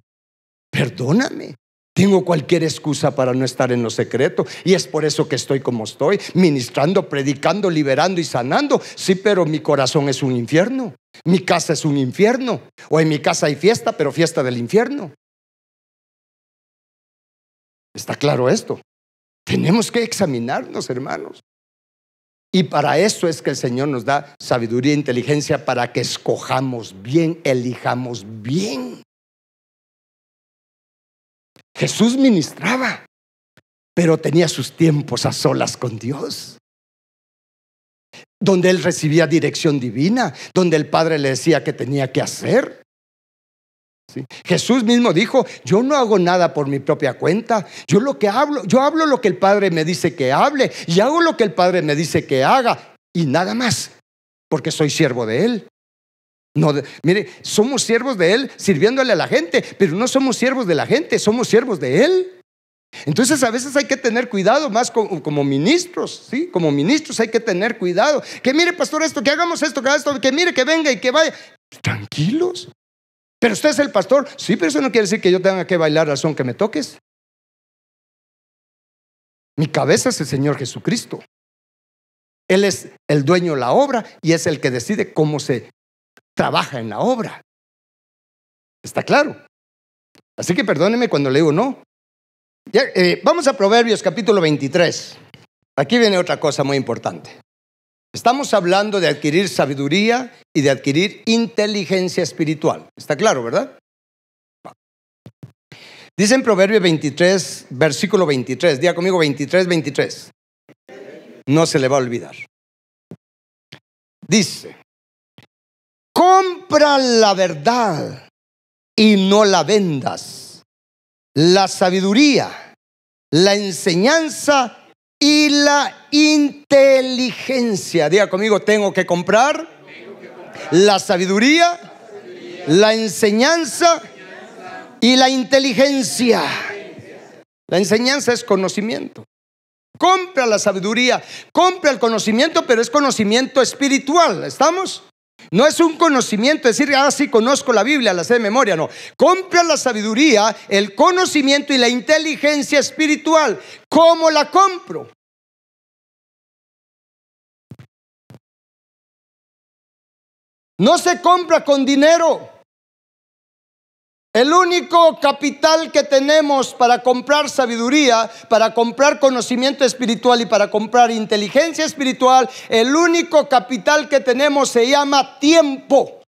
[SPEAKER 1] perdóname. Tengo cualquier excusa para no estar en lo secreto, y es por eso que estoy como estoy, ministrando, predicando, liberando y sanando. Sí, pero mi corazón es un infierno, mi casa es un infierno, o en mi casa hay fiesta, pero fiesta del infierno. ¿Está claro esto? Tenemos que examinarnos, hermanos. Y para eso es que el Señor nos da sabiduría e inteligencia, para que escojamos bien, elijamos bien. Jesús ministraba, pero tenía sus tiempos a solas con Dios, donde Él recibía dirección divina, donde el Padre le decía qué tenía que hacer. ¿Sí? Jesús mismo dijo: yo no hago nada por mi propia cuenta. Yo hablo lo que el Padre me dice que hable, y hago lo que el Padre me dice que haga, y nada más, porque soy siervo de Él. No, mire, somos siervos de Él sirviéndole a la gente, pero no somos siervos de la gente, somos siervos de Él. Entonces a veces hay que tener cuidado, más como ministros, ¿sí? Como ministros hay que tener cuidado. Que mire, pastor, esto, que hagamos esto, que haga esto, que mire, que venga y que vaya. Tranquilos. Pero usted es el pastor. Sí, pero eso no quiere decir que yo tenga que bailar al son que me toques. Mi cabeza es el Señor Jesucristo. Él es el dueño de la obra y es el que decide cómo se trabaja en la obra. ¿Está claro? Así que perdóneme cuando le digo no. Ya, vamos a Proverbios capítulo 23. Aquí viene otra cosa muy importante. Estamos hablando de adquirir sabiduría y de adquirir inteligencia espiritual. ¿Está claro, verdad? Dice en Proverbios 23, versículo 23. Diga conmigo 23, 23. No se le va a olvidar. Dice: compra la verdad y no la vendas, la sabiduría, la enseñanza y la inteligencia. Diga conmigo: tengo que comprar la sabiduría, la enseñanza y la inteligencia. La enseñanza es conocimiento. Compra la sabiduría, compra el conocimiento, pero es conocimiento espiritual. ¿Estamos? No es un conocimiento, decir, sí conozco la Biblia, la sé de memoria, no. Compra la sabiduría, el conocimiento y la inteligencia espiritual. ¿Cómo la compro? No se compra con dinero. El único capital que tenemos para comprar sabiduría, para comprar conocimiento espiritual y para comprar inteligencia espiritual, el único capital que tenemos se llama tiempo.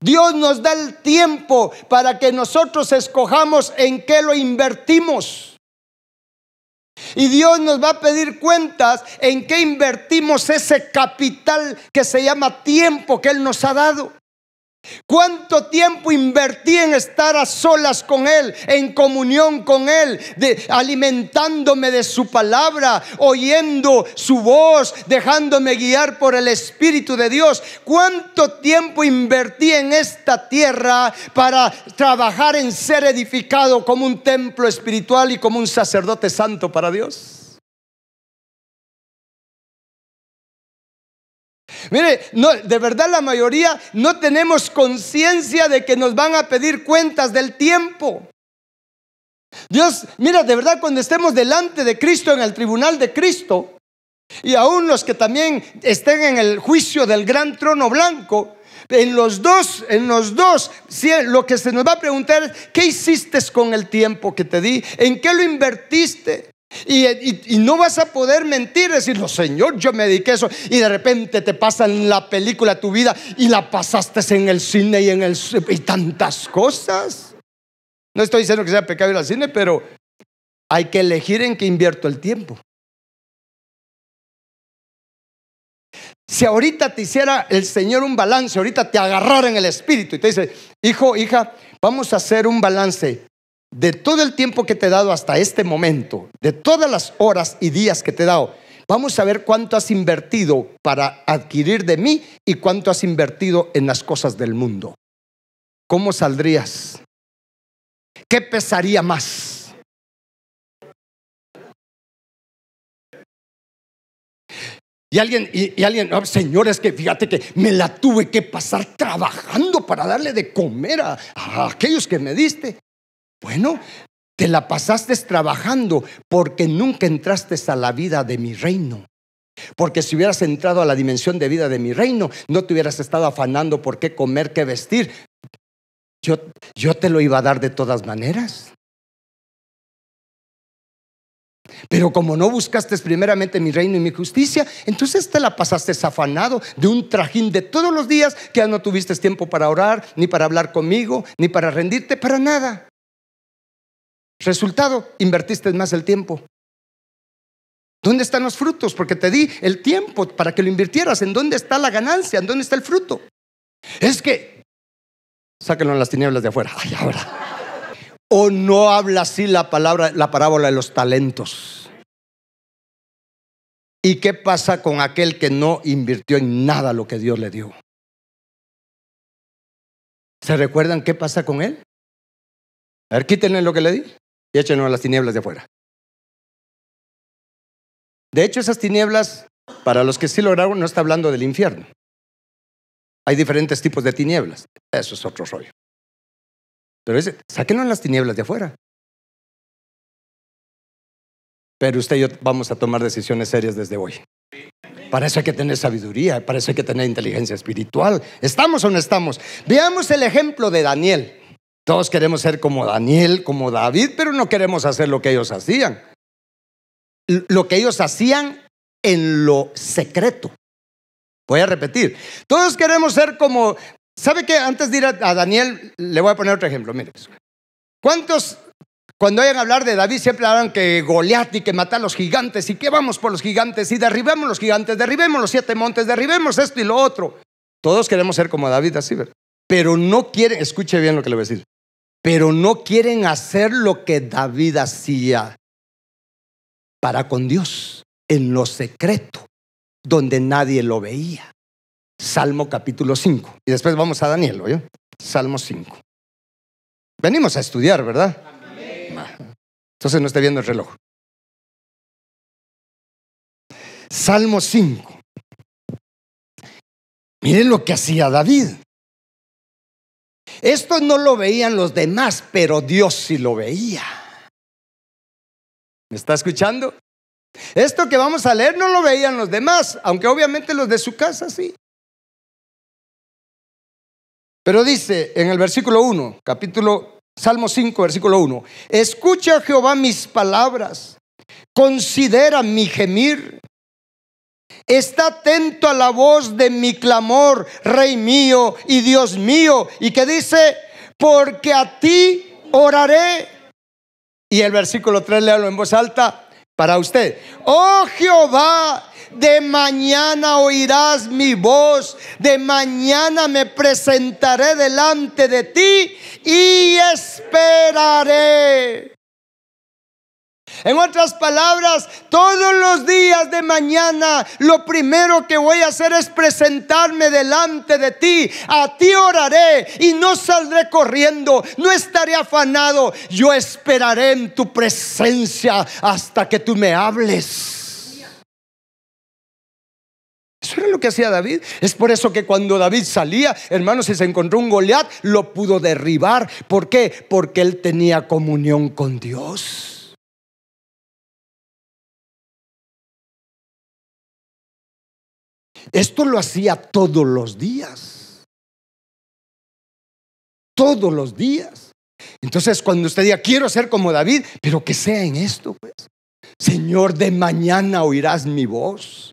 [SPEAKER 1] Dios nos da el tiempo para que nosotros escojamos en qué lo invertimos. Y Dios nos va a pedir cuentas en qué invertimos ese capital que se llama tiempo que Él nos ha dado. ¿Cuánto tiempo invertí en estar a solas con Él, en comunión con Él, alimentándome de su palabra, oyendo su voz, dejándome guiar por el Espíritu de Dios? ¿Cuánto tiempo invertí en esta tierra para trabajar en ser edificado como un templo espiritual y como un sacerdote santo para Dios? Mire, no, de verdad la mayoría no tenemos conciencia de que nos van a pedir cuentas del tiempo. Dios, mira, de verdad, cuando estemos delante de Cristo, en el tribunal de Cristo, y aún los que también estén en el juicio del gran trono blanco, en los dos, lo que se nos va a preguntar es: ¿qué hiciste con el tiempo que te di? ¿En qué lo invertiste? Y no vas a poder mentir, decir: no, Señor, yo me dediqué a eso. Y de repente te pasan la película tu vida y la pasaste en el cine y tantas cosas. No estoy diciendo que sea pecado ir al cine, pero hay que elegir en qué invierto el tiempo. Si ahorita te hiciera el Señor un balance, ahorita te agarrara en el espíritu y te dice: hijo, hija, vamos a hacer un balance de todo el tiempo que te he dado hasta este momento, de todas las horas y días que te he dado. Vamos a ver cuánto has invertido para adquirir de mí y cuánto has invertido en las cosas del mundo. ¿Cómo saldrías? ¿Qué pesaría más? Y alguien, oh, Señor, es que fíjate que me la tuve que pasar trabajando para darle de comer a aquellos que me diste. Bueno, te la pasaste trabajando porque nunca entraste a la vida de mi reino. Porque si hubieras entrado a la dimensión de vida de mi reino, no te hubieras estado afanando por qué comer, qué vestir. Yo te lo iba a dar de todas maneras. Pero como no buscaste primeramente mi reino y mi justicia, entonces te la pasaste afanado de un trajín de todos los días, que ya no tuviste tiempo para orar, ni para hablar conmigo, ni para rendirte, para nada. Resultado, invertiste más el tiempo. ¿Dónde están los frutos? Porque te di el tiempo para que lo invirtieras. ¿En dónde está la ganancia? ¿En dónde está el fruto? Es que sáquenlo en las tinieblas de afuera. Ay, ahora. ¿O no habla así la parábola de los talentos? ¿Y qué pasa con aquel que no invirtió en nada lo que Dios le dio? ¿Se recuerdan qué pasa con él? A ver, quítenle lo que le di y échenlo a las tinieblas de afuera. De hecho, esas tinieblas, para los que sí lograron, no está hablando del infierno. Hay diferentes tipos de tinieblas. Eso es otro rollo. Pero sáquenlo en las tinieblas de afuera. Pero usted y yo vamos a tomar decisiones serias desde hoy. Para eso hay que tener sabiduría, para eso hay que tener inteligencia espiritual. ¿Estamos o no estamos? Veamos el ejemplo de Daniel. Todos queremos ser como Daniel, como David, pero no queremos hacer lo que ellos hacían. Lo que ellos hacían en lo secreto. Voy a repetir. Todos queremos ser como... ¿Sabe qué? Antes de ir a Daniel, le voy a poner otro ejemplo. Mire, ¿cuántos, cuando oyen hablar de David, siempre hablan que Goliat y que mata a los gigantes y que vamos por los gigantes y derribemos los gigantes, derribemos los 7 montes, derribemos esto y lo otro? Todos queremos ser como David, así, ¿verdad? Pero no quieren, escuche bien lo que le voy a decir, pero no quieren hacer lo que David hacía para con Dios, en lo secreto, donde nadie lo veía. Salmo capítulo 5. Y después vamos a Daniel, ¿oye? Salmo 5. Venimos a estudiar, ¿verdad? Entonces no esté viendo el reloj. Salmo 5. Miren lo que hacía David. Esto no lo veían los demás, pero Dios sí lo veía. ¿Me está escuchando? Esto que vamos a leer no lo veían los demás, aunque obviamente los de su casa sí. Pero dice en el versículo 1, Salmo 5, versículo 1: escucha, Jehová, mis palabras, considera mi gemir, está atento a la voz de mi clamor, Rey mío y Dios mío. Y que dice: porque a ti oraré. Y el versículo 3, léalo en voz alta para usted: oh Jehová, de mañana oirás mi voz, de mañana me presentaré delante de ti y esperaré. En otras palabras, todos los días de mañana, lo primero que voy a hacer es presentarme delante de ti. A ti oraré y no saldré corriendo, no estaré afanado. Yo esperaré en tu presencia hasta que tú me hables. Eso era lo que hacía David? Es por eso que cuando David salía, hermanos, y se encontró un Goliat, lo pudo derribar. ¿Por qué? Porque él tenía comunión con Dios. Esto lo hacía todos los días. Todos los días. Entonces, cuando usted diga, quiero ser como David, pero que sea en esto, pues. Señor, de mañana oirás mi voz.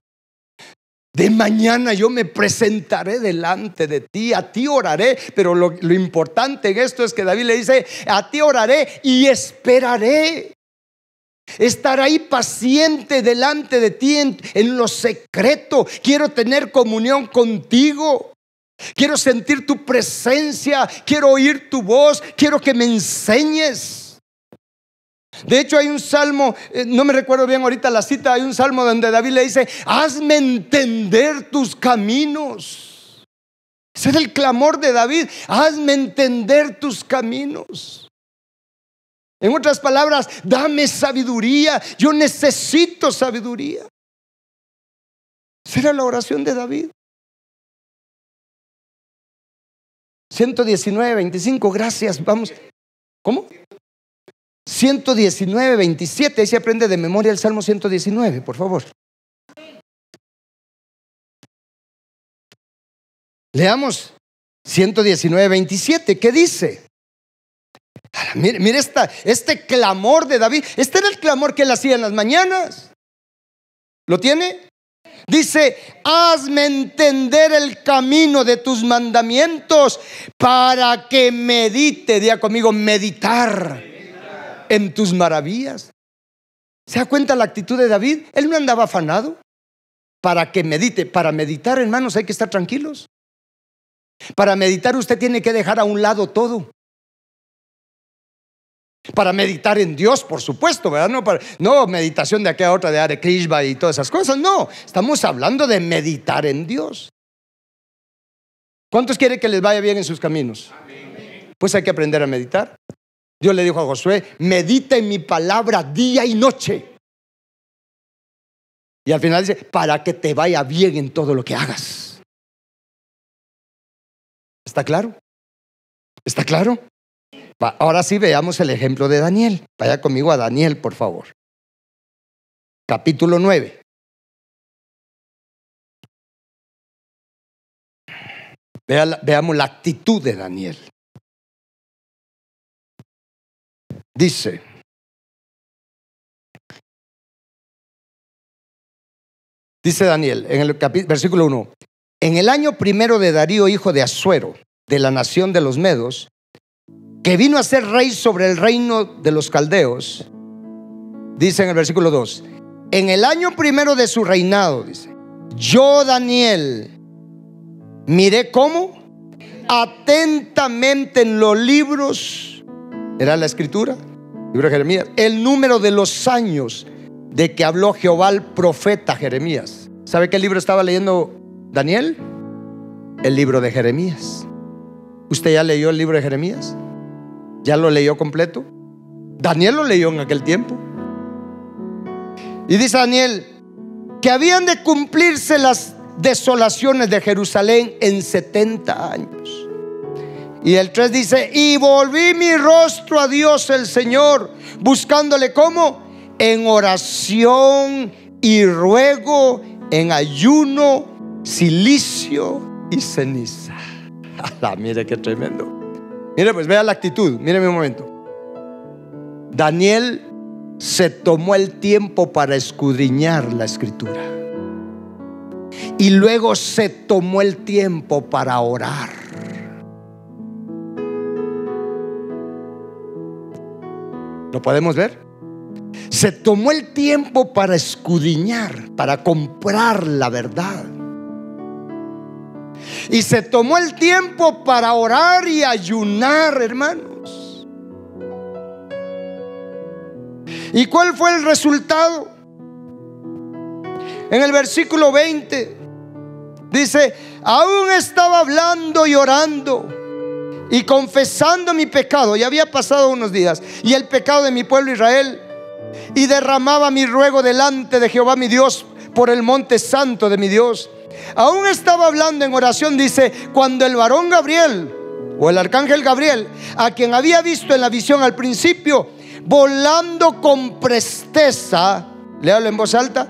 [SPEAKER 1] De mañana yo me presentaré delante de ti, a ti oraré. Pero lo importante en esto es que David le dice, a ti oraré y esperaré. Estar ahí paciente delante de ti en lo secreto. Quiero tener comunión contigo. Quiero sentir tu presencia. Quiero oír tu voz. Quiero que me enseñes. De hecho hay un salmo, no me recuerdo bien ahorita la cita, hay un salmo donde David le dice, hazme entender tus caminos. Ese es el clamor de David, hazme entender tus caminos. En otras palabras, dame sabiduría, yo necesito sabiduría. Esa era la oración de David. 119:25, gracias, vamos. ¿Cómo? 119:27, ahí se aprende de memoria el Salmo 119, por favor. Leamos 119:27, ¿qué dice? Mire este clamor de David. Este era el clamor que él hacía en las mañanas. ¿Lo tiene? Dice, hazme entender el camino de tus mandamientos para que medite, diga conmigo, meditar en tus maravillas. ¿Se da cuenta la actitud de David? Él no andaba afanado para que medite. Para meditar, hermanos, hay que estar tranquilos. Para meditar usted tiene que dejar a un lado todo. Para meditar en Dios, por supuesto, ¿verdad? No meditación de aquella otra de Hare Krishna y todas esas cosas. No, estamos hablando de meditar en Dios. ¿Cuántos quieren que les vaya bien en sus caminos? Pues hay que aprender a meditar. Dios le dijo a Josué, medita en mi palabra día y noche. Y al final dice, para que te vaya bien en todo lo que hagas. ¿Está claro? ¿Está claro? Ahora sí veamos el ejemplo de Daniel. Vaya conmigo a Daniel, por favor. Capítulo 9. Veamos la actitud de Daniel. Dice, Daniel en el versículo 1, en el año primero de Darío, hijo de Asuero, de la nación de los Medos, que vino a ser rey sobre el reino de los caldeos, dice en el versículo 2, en el año primero de su reinado, dice, yo Daniel miré cómo atentamente en los libros, era la escritura, libro de Jeremías, el número de los años de que habló Jehová al profeta Jeremías. ¿Sabe qué libro estaba leyendo Daniel? El libro de Jeremías. ¿Usted ya leyó el libro de Jeremías? ¿Ya lo leyó completo? Daniel lo leyó en aquel tiempo. Y dice Daniel que habían de cumplirse las desolaciones de Jerusalén en 70 años. Y el 3 dice, y volví mi rostro a Dios el Señor, buscándole ¿cómo? En oración y ruego, en ayuno, cilicio y ceniza. Mire qué tremendo. Mire, pues vea la actitud. Míreme un momento. Daniel se tomó el tiempo para escudriñar la escritura. Y luego se tomó el tiempo para orar. ¿Lo podemos ver? Se tomó el tiempo para escudriñar, para comprar la verdad. Y se tomó el tiempo para orar y ayunar, hermanos. ¿Y cuál fue el resultado? En el versículo 20 dice, aún estaba hablando y orando y confesando mi pecado. Ya había pasado unos días. Y el pecado de mi pueblo Israel. Y derramaba mi ruego delante de Jehová mi Dios por el monte santo de mi Dios. aún estaba hablando en oración, dice, cuando el varón Gabriel, o el arcángel Gabriel, a quien había visto en la visión al principio, volando con presteza, léalo en voz alta,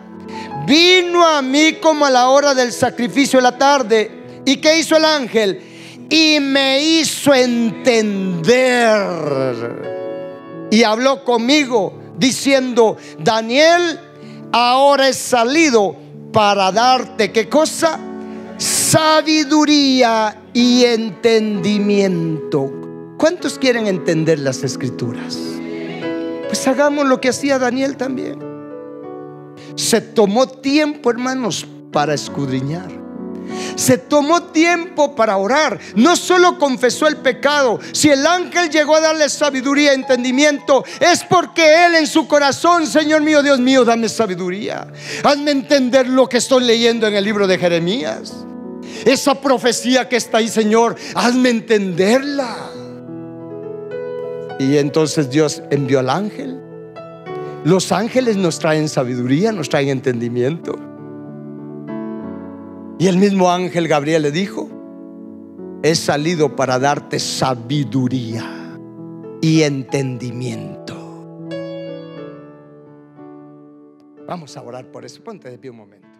[SPEAKER 1] vino a mí como a la hora del sacrificio de la tarde. ¿Y qué hizo el ángel? Y me hizo entender y habló conmigo diciendo, Daniel, ahora he salido para darte, ¿qué cosa? Sabiduría y entendimiento. ¿Cuántos quieren entender las escrituras? Pues hagamos lo que hacía Daniel también. Se tomó tiempo, hermanos, para escudriñar. Se tomó tiempo para orar. No solo confesó el pecado. Si el ángel llegó a darle sabiduría y entendimiento, es porque él en su corazón, Señor mío, Dios mío, dame sabiduría. Hazme entender lo que estoy leyendo en el libro de Jeremías. Esa profecía que está ahí, Señor, hazme entenderla. Y entonces Dios envió al ángel. Los ángeles nos traen sabiduría, nos traen entendimiento. Y el mismo ángel Gabriel le dijo, he salido para darte sabiduría y entendimiento. Vamos a orar por eso. Ponte de pie un momento.